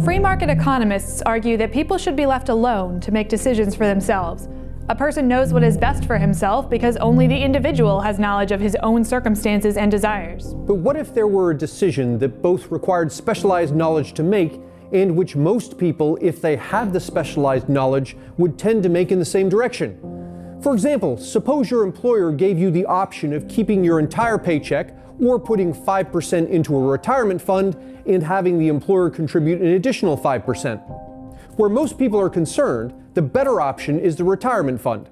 Free market economists argue that people should be left alone to make decisions for themselves. A person knows what is best for himself because only the individual has knowledge of his own circumstances and desires. But what if there were a decision that both required specialized knowledge to make and which most people, if they had the specialized knowledge, would tend to make in the same direction? For example, suppose your employer gave you the option of keeping your entire paycheck or putting 5% into a retirement fund and having the employer contribute an additional 5%. Where most people are concerned, the better option is the retirement fund.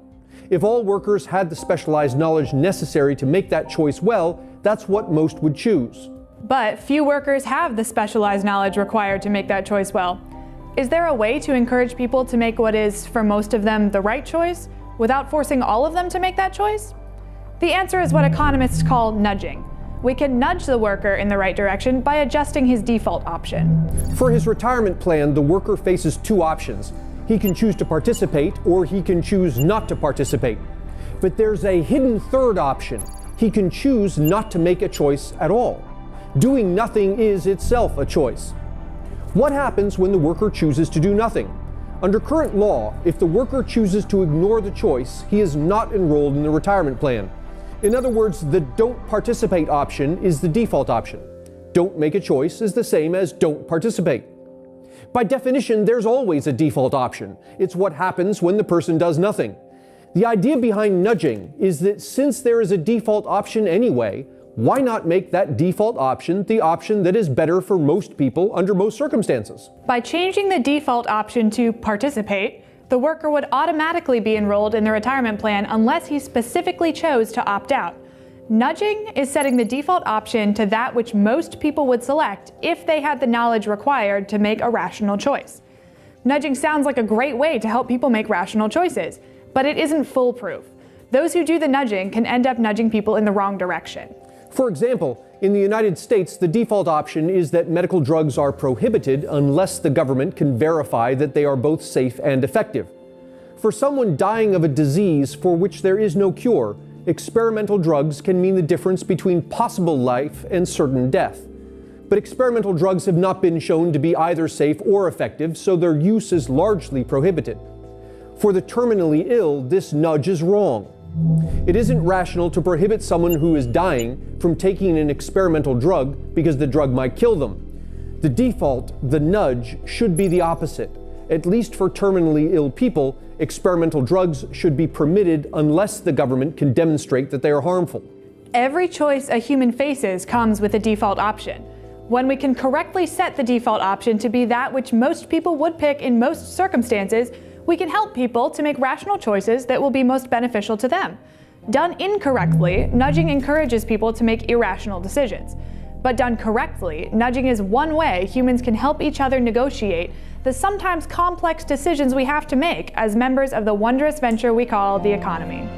If all workers had the specialized knowledge necessary to make that choice well, that's what most would choose. But few workers have the specialized knowledge required to make that choice well. Is there a way to encourage people to make what is, for most of them, the right choice, without forcing all of them to make that choice? The answer is what economists call nudging. We can nudge the worker in the right direction by adjusting his default option. For his retirement plan, the worker faces two options. He can choose to participate, or he can choose not to participate. But there's a hidden third option. He can choose not to make a choice at all. Doing nothing is itself a choice. What happens when the worker chooses to do nothing? Under current law, if the worker chooses to ignore the choice, he is not enrolled in the retirement plan. In other words, the don't participate option is the default option. Don't make a choice is the same as don't participate. By definition, there's always a default option. It's what happens when the person does nothing. The idea behind nudging is that since there is a default option anyway, why not make that default option the option that is better for most people under most circumstances? By changing the default option to participate, the worker would automatically be enrolled in the retirement plan unless he specifically chose to opt out. Nudging is setting the default option to that which most people would select if they had the knowledge required to make a rational choice. Nudging sounds like a great way to help people make rational choices, but it isn't foolproof. Those who do the nudging can end up nudging people in the wrong direction. For example, in the United States, the default option is that medical drugs are prohibited unless the government can verify that they are both safe and effective. For someone dying of a disease for which there is no cure, experimental drugs can mean the difference between possible life and certain death. But experimental drugs have not been shown to be either safe or effective, so their use is largely prohibited. For the terminally ill, this nudge is wrong. It isn't rational to prohibit someone who is dying from taking an experimental drug because the drug might kill them. The default, the nudge, should be the opposite. At least for terminally ill people, experimental drugs should be permitted unless the government can demonstrate that they are harmful. Every choice a human faces comes with a default option. When we can correctly set the default option to be that which most people would pick in most circumstances, we can help people to make rational choices that will be most beneficial to them. Done incorrectly, nudging encourages people to make irrational decisions. But done correctly, nudging is one way humans can help each other negotiate the sometimes complex decisions we have to make as members of the wondrous venture we call the economy.